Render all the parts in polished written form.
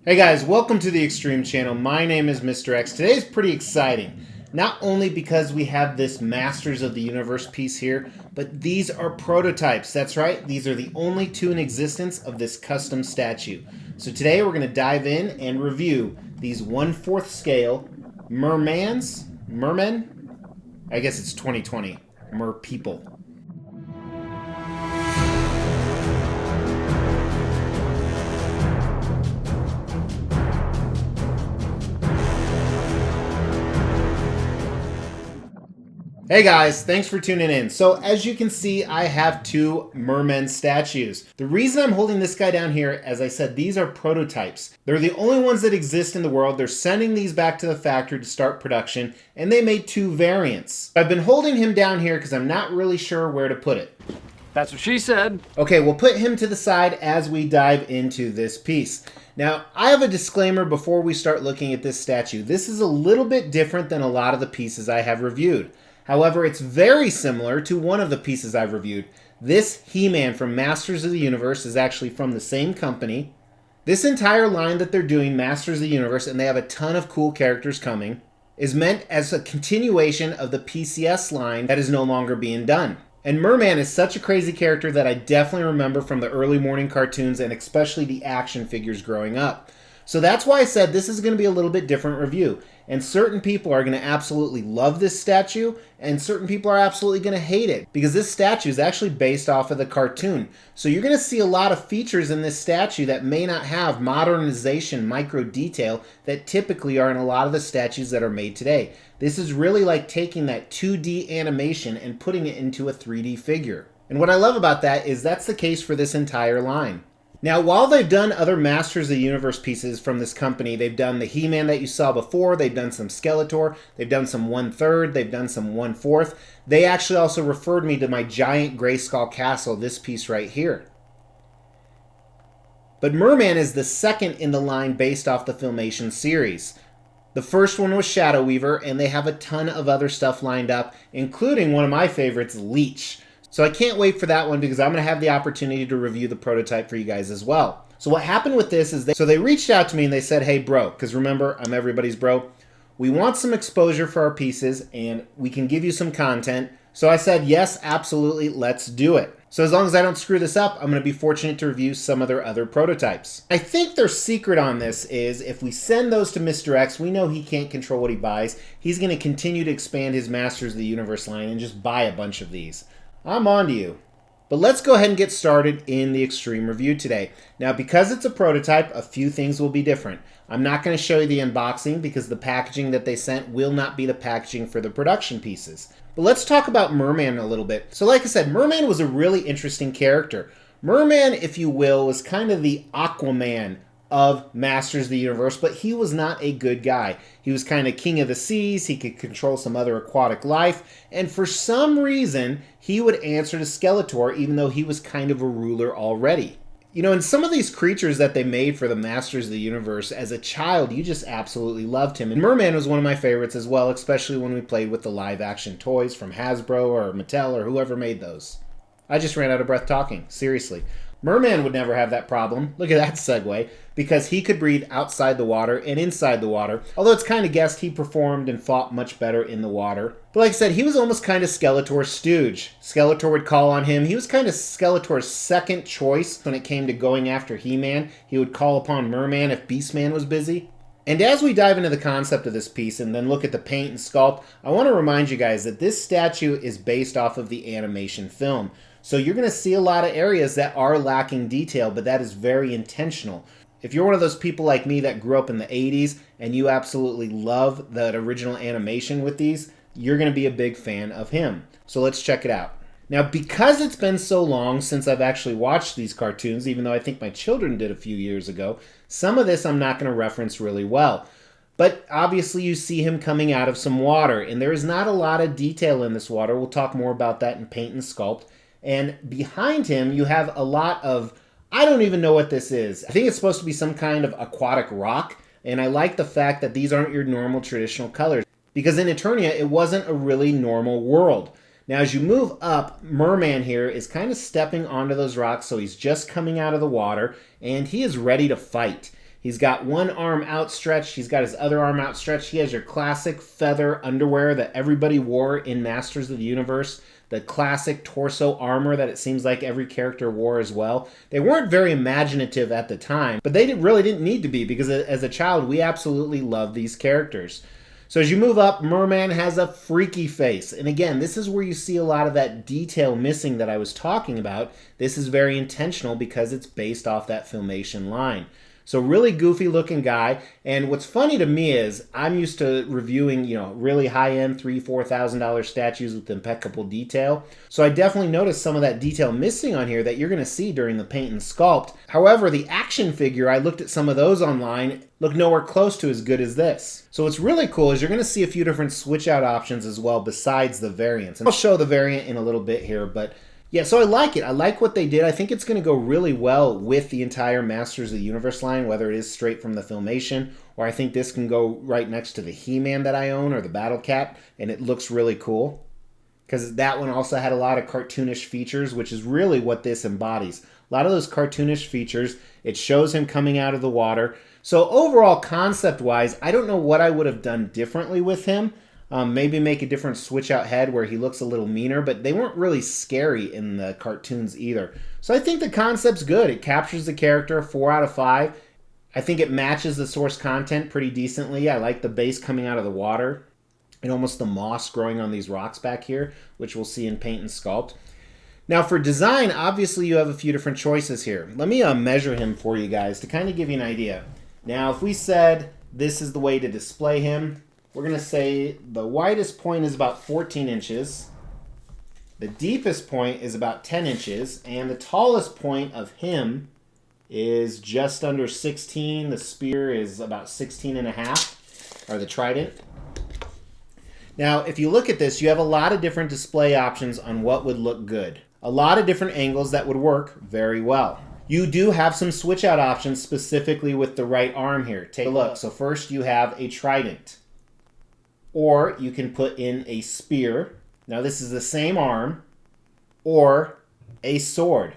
Hey guys, welcome to the Extreme Channel. My name is Mr. X. Today's pretty exciting. Not only because we have this Masters of the Universe piece here, but these are prototypes. That's right, these are the only two in existence of this custom statue. So today we're going to dive in and review these 1/4 scale Merman? I guess it's 2020. Mer people. Hey guys, thanks for tuning in. So as you can see, I have two Merman statues. The reason I'm holding this guy down here, as I said, these are prototypes. They're the only ones that exist in the world. They're sending these back to the factory to start production, and they made two variants. I've been holding him down here because I'm not really sure where to put it. That's what she said. Okay, we'll put him to the side as we dive into this piece. Now, I have a disclaimer before we start looking at this statue. This is a little bit different than a lot of the pieces I have reviewed. However, it's very similar to one of the pieces I've reviewed. This He-Man from Masters of the Universe is actually from the same company. This entire line that they're doing, Masters of the Universe, and they have a ton of cool characters coming, is meant as a continuation of the PCS line that is no longer being done. And Merman is such a crazy character that I definitely remember from the early morning cartoons and especially the action figures growing up. So that's why I said this is going to be a little bit different review. And certain people are going to absolutely love this statue, and certain people are absolutely going to hate it, because this statue is actually based off of the cartoon. So you're going to see a lot of features in this statue that may not have modernization, micro detail that typically are in a lot of the statues that are made today. This is really like taking that 2D animation and putting it into a 3D figure. And what I love about that is that's the case for this entire line. Now, while they've done other Masters of the Universe pieces from this company, they've done the He-Man that you saw before, they've done some Skeletor, they've done some 1/3, they've done some 1/4. They actually also referred me to my giant Grayskull castle, this piece right here. But Merman is the second in the line based off the Filmation series. The first one was Shadow Weaver, and they have a ton of other stuff lined up, including one of my favorites, Leech. So I can't wait for that one because I'm going to have the opportunity to review the prototype for you guys as well. So what happened with this is they reached out to me and they said, hey bro, because remember, I'm everybody's bro. We want some exposure for our pieces and we can give you some content. So I said, yes, absolutely, let's do it. So as long as I don't screw this up, I'm going to be fortunate to review some of their other prototypes. I think their secret on this is if we send those to Mr. X, we know he can't control what he buys. He's going to continue to expand his Masters of the Universe line and just buy a bunch of these. I'm on to you. But let's go ahead and get started in the Extreme Review today. Now, because it's a prototype, a few things will be different. I'm not going to show you the unboxing because the packaging that they sent will not be the packaging for the production pieces. But let's talk about Merman a little bit. So like I said, Merman was a really interesting character. Merman, if you will, was kind of the Aquaman of Masters of the Universe, but he was not a good guy. He was kind of king of the seas, he could control some other aquatic life, and for some reason, he would answer to Skeletor even though he was kind of a ruler already. You know, and some of these creatures that they made for the Masters of the Universe, as a child, you just absolutely loved him. And Merman was one of my favorites as well, especially when we played with the live-action toys from Hasbro or Mattel or whoever made those. I just ran out of breath talking, seriously. Merman would never have that problem. Look at that segue. Because he could breathe outside the water and inside the water. Although it's kind of guessed he performed and fought much better in the water. But like I said, he was almost kind of Skeletor's stooge. Skeletor would call on him. He was kind of Skeletor's second choice when it came to going after He-Man. He would call upon Merman if Beastman was busy. And as we dive into the concept of this piece and then look at the paint and sculpt, I want to remind you guys that this statue is based off of the animation film. So you're going to see a lot of areas that are lacking detail, but that is very intentional. If you're one of those people like me that grew up in the 80s and you absolutely love that original animation with these, you're going to be a big fan of him. So let's check it out. Now, because it's been so long since I've actually watched these cartoons, even though I think my children did a few years ago, some of this I'm not going to reference really well. But obviously you see him coming out of some water, and there is not a lot of detail in this water. We'll talk more about that in paint and sculpt. And behind him, you have a lot of, I don't even know what this is. I think it's supposed to be some kind of aquatic rock. And I like the fact that these aren't your normal traditional colors. Because in Eternia, it wasn't a really normal world. Now, as you move up, Merman here is kind of stepping onto those rocks. So he's just coming out of the water. And he is ready to fight. He's got one arm outstretched. He's got his other arm outstretched. He has your classic feather underwear that everybody wore in Masters of the Universe. The classic torso armor that it seems like every character wore as well. They weren't very imaginative at the time, but they really didn't need to be, because as a child, we absolutely loved these characters. So as you move up, Merman has a freaky face. And again, this is where you see a lot of that detail missing that I was talking about. This is very intentional because it's based off that filmation line. So really goofy looking guy. And what's funny to me is I'm used to reviewing, really high-end $3,000, $4,000 statues with impeccable detail. So I definitely noticed some of that detail missing on here that you're going to see during the paint and sculpt. However, the action figure, I looked at some of those online, look nowhere close to as good as this. So what's really cool is you're going to see a few different switch out options as well besides the variants. And I'll show the variant in a little bit here, but yeah, so I like it. I like what they did. I think it's going to go really well with the entire Masters of the Universe line, whether it is straight from the filmation, or I think this can go right next to the He-Man that I own or the Battle Cat, and it looks really cool. Because that one also had a lot of cartoonish features, which is really what this embodies. A lot of those cartoonish features. It shows him coming out of the water. So overall, concept-wise, I don't know what I would have done differently with him. Maybe make a different switch-out head where he looks a little meaner, but they weren't really scary in the cartoons either. So I think the concept's good. It captures the character, 4 out of 5. I think it matches the source content pretty decently. I like the base coming out of the water and almost the moss growing on these rocks back here, which we'll see in paint and sculpt. Now for design, obviously you have a few different choices here. Let me measure him for you guys to kind of give you an idea. Now if we said this is the way to display him, we're going to say the widest point is about 14 inches, the deepest point is about 10 inches, and the tallest point of him is just under 16. The spear is about 16 and a half, or the trident. Now, if you look at this, you have a lot of different display options on what would look good. A lot of different angles that would work very well. You do have some switch out options specifically with the right arm here. Take a look. So first you have a trident. Or you can put in a spear. Now this is the same arm. Or a sword.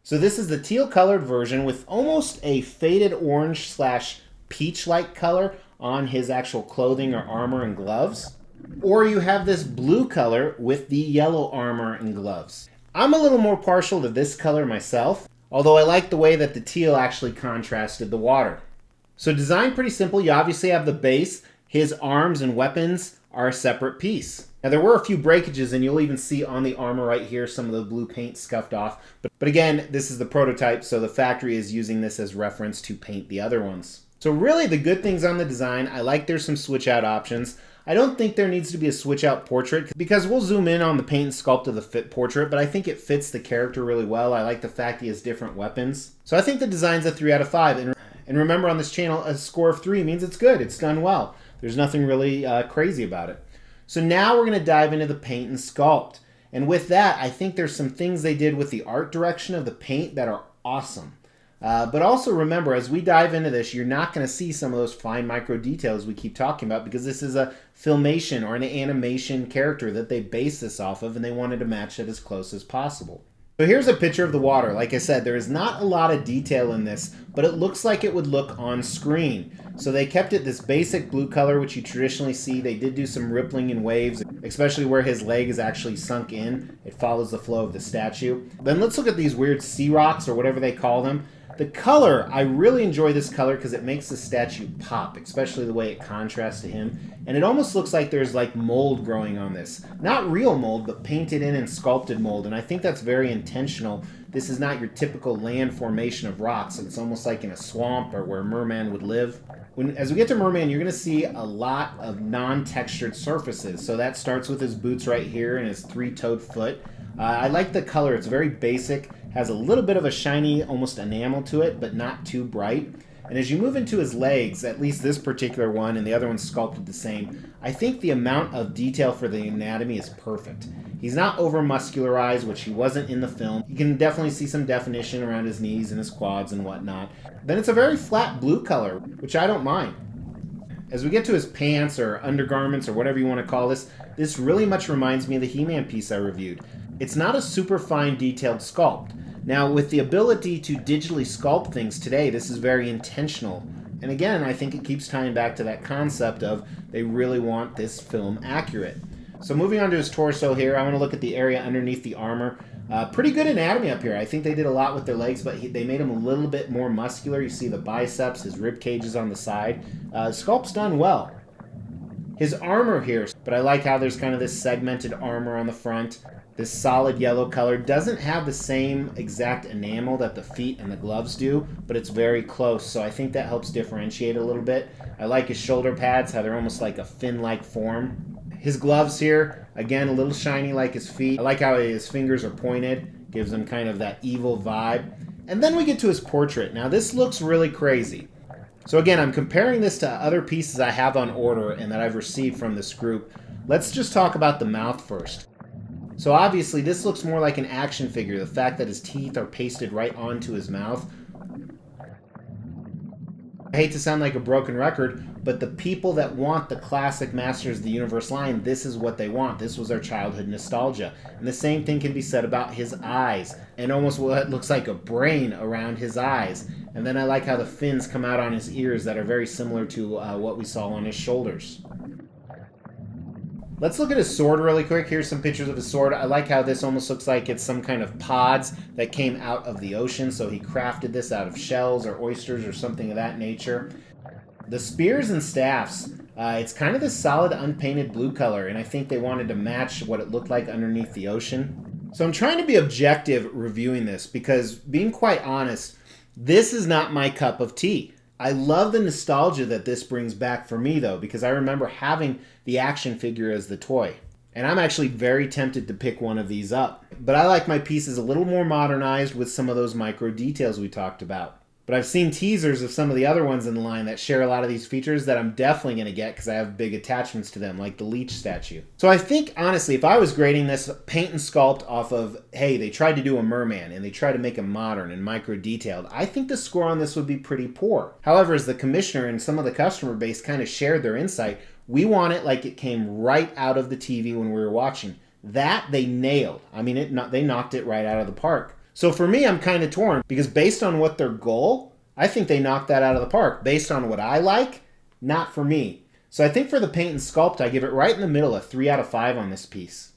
So this is the teal colored version with almost a faded orange / peach-like color on his actual clothing or armor and gloves. Or you have this blue color with the yellow armor and gloves. I'm a little more partial to this color myself, although I like the way that the teal actually contrasted the water. So design pretty simple. You obviously have the base. His arms and weapons are a separate piece. Now there were a few breakages, and you'll even see on the armor right here some of the blue paint scuffed off. But again, this is the prototype, so the factory is using this as reference to paint the other ones. So really the good things on the design, I like there's some switch out options. I don't think there needs to be a switch out portrait because we'll zoom in on the paint and sculpt of the fit portrait, but I think it fits the character really well. I like the fact he has different weapons. So I think the design's a 3 out of 5. And remember on this channel, a score of 3 means it's good. It's done well. There's nothing really crazy about it. So now we're going to dive into the paint and sculpt. And with that, I think there's some things they did with the art direction of the paint that are awesome. But also remember, as we dive into this, you're not going to see some of those fine micro details we keep talking about because this is a filmation or an animation character that they base this off of, and they wanted to match it as close as possible. So here's a picture of the water. Like I said, there is not a lot of detail in this, but it looks like it would look on screen. So they kept it this basic blue color, which you traditionally see. They did do some rippling and waves, especially where his leg is actually sunk in. It follows the flow of the statue. Then let's look at these weird sea rocks or whatever they call them. The color, I really enjoy this color because it makes the statue pop, especially the way it contrasts to him. And it almost looks like there's like mold growing on this. Not real mold, but painted in and sculpted mold. And I think that's very intentional. This is not your typical land formation of rocks. It's almost like in a swamp or where Merman would live. As we get to Merman, you're going to see a lot of non-textured surfaces. So that starts with his boots right here and his 3-toed foot. I like the color. It's very basic. Has a little bit of a shiny, almost enamel to it, but not too bright. And as you move into his legs, at least this particular one and the other one's sculpted the same, I think the amount of detail for the anatomy is perfect. He's not over-muscularized, which he wasn't in the film. You can definitely see some definition around his knees and his quads and whatnot. Then it's a very flat blue color, which I don't mind. As we get to his pants or undergarments or whatever you want to call this, this really much reminds me of the He-Man piece I reviewed. It's not a super fine detailed sculpt. Now, with the ability to digitally sculpt things today, this is very intentional. And again, I think it keeps tying back to that concept of they really want this film accurate. So moving on to his torso here, I want to look at the area underneath the armor. Pretty good anatomy up here. I think they did a lot with their legs, but they made him a little bit more muscular. You see the biceps, his rib cages on the side. Sculpt's done well. His armor here, but I like how there's kind of this segmented armor on the front. This solid yellow color doesn't have the same exact enamel that the feet and the gloves do, but it's very close, so I think that helps differentiate a little bit. I like his shoulder pads, how they're almost like a fin-like form. His gloves here, again, a little shiny like his feet. I like how his fingers are pointed, gives him kind of that evil vibe. And then we get to his portrait. Now this looks really crazy. So again, I'm comparing this to other pieces I have on order and that I've received from this group. Let's just talk about the mouth first. So obviously this looks more like an action figure, the fact that his teeth are pasted right onto his mouth. I hate to sound like a broken record, but the people that want the classic Masters of the Universe line, this is what they want. This was their childhood nostalgia. And the same thing can be said about his eyes, and almost what looks like a brain around his eyes. And then I like how the fins come out on his ears that are very similar to what we saw on his shoulders. Let's look at his sword really quick. Here's some pictures of his sword. I like how this almost looks like it's some kind of pods that came out of the ocean. So he crafted this out of shells or oysters or something of that nature. The spears and staffs, it's kind of this solid unpainted blue color, and I think they wanted to match what it looked like underneath the ocean. So I'm trying to be objective reviewing this because, being quite honest, this is not my cup of tea. I love the nostalgia that this brings back for me, though, because I remember having the action figure as the toy. And I'm actually very tempted to pick one of these up. But I like my pieces a little more modernized with some of those micro details we talked about. But I've seen teasers of some of the other ones in the line that share a lot of these features that I'm definitely going to get because I have big attachments to them, like the Leech statue. So I think, honestly, if I was grading this paint and sculpt off of, hey, they tried to do a merman and they tried to make him modern and micro-detailed, I think the score on this would be pretty poor. However, as the commissioner and some of the customer base kind of shared their insight, we want it like it came right out of the TV when we were watching. That they nailed. I mean, they knocked it right out of the park. So for me, I'm kind of torn because based on what their goal, I think they knocked that out of the park. Based on what I like, not for me. So I think for the paint and sculpt, I give it right in the middle, a 3 out of 5 on this piece.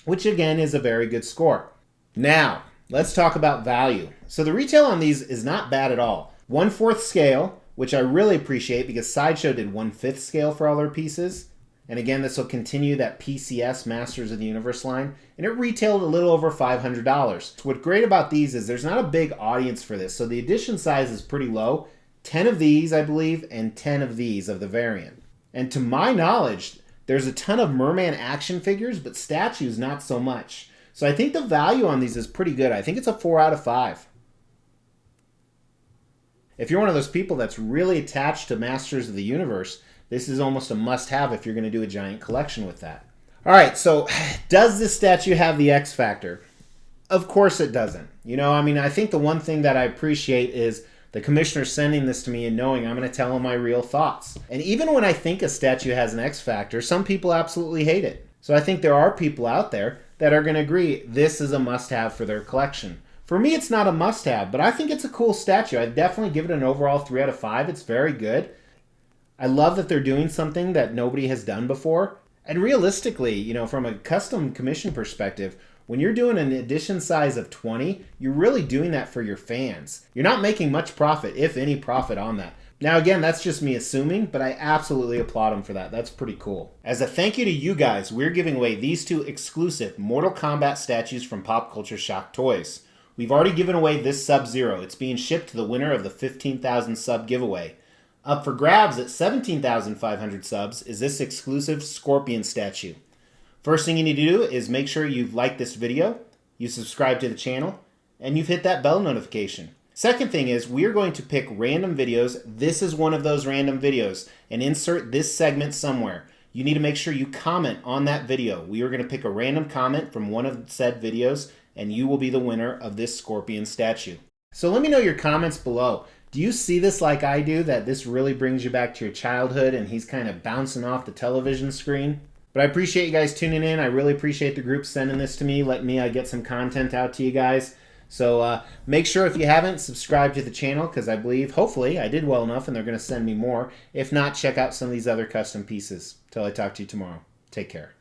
Which again is a very good score. Now, let's talk about value. So the retail on these is not bad at all. 1/4 scale, which I really appreciate because Sideshow did 1/5 scale for all their pieces. And again, this will continue that PCS Masters of the Universe line. And it retailed a little over $500. What's great about these is there's not a big audience for this. So the edition size is pretty low. 10 of these, I believe, and 10 of these of the variant. And to my knowledge, there's a ton of Merman action figures, but statues not so much. So I think the value on these is pretty good. I think it's a 4 out of 5. If you're one of those people that's really attached to Masters of the Universe, this is almost a must-have if you're going to do a giant collection with that. All right, so does this statue have the X factor? Of course it doesn't. You know, I mean, I think the one thing that I appreciate is the commissioner sending this to me and knowing I'm going to tell him my real thoughts. And even when I think a statue has an X factor, some people absolutely hate it. So I think there are people out there that are going to agree this is a must-have for their collection. For me, it's not a must-have, but I think it's a cool statue. I'd definitely give it an overall 3 out of 5. It's very good. I love that they're doing something that nobody has done before. And realistically, you know, from a custom commission perspective, when you're doing an edition size of 20, you're really doing that for your fans. You're not making much profit, if any profit on that. Now again, that's just me assuming, but I absolutely applaud them for that. That's pretty cool. As a thank you to you guys, we're giving away these 2 exclusive Mortal Kombat statues from Pop Culture Shock Toys. We've already given away this Sub-Zero. It's being shipped to the winner of the 15,000 sub giveaway. Up for grabs at 17,500 subs is this exclusive Scorpion statue. First thing you need to do is make sure you've liked this video, you subscribe to the channel, and you've hit that bell notification. Second thing is we are going to pick random videos. This is one of those random videos, and insert this segment somewhere. You need to make sure you comment on that video. We are going to pick a random comment from one of said videos, and you will be the winner of this Scorpion statue. So let me know your comments below. Do you see this like I do, that this really brings you back to your childhood and he's kind of bouncing off the television screen? But I appreciate you guys tuning in. I really appreciate the group sending this to me, letting me get some content out to you guys. So make sure, if you haven't, subscribe to the channel, because I believe, hopefully, I did well enough and they're going to send me more. If not, check out some of these other custom pieces. Till I talk to you tomorrow. Take care.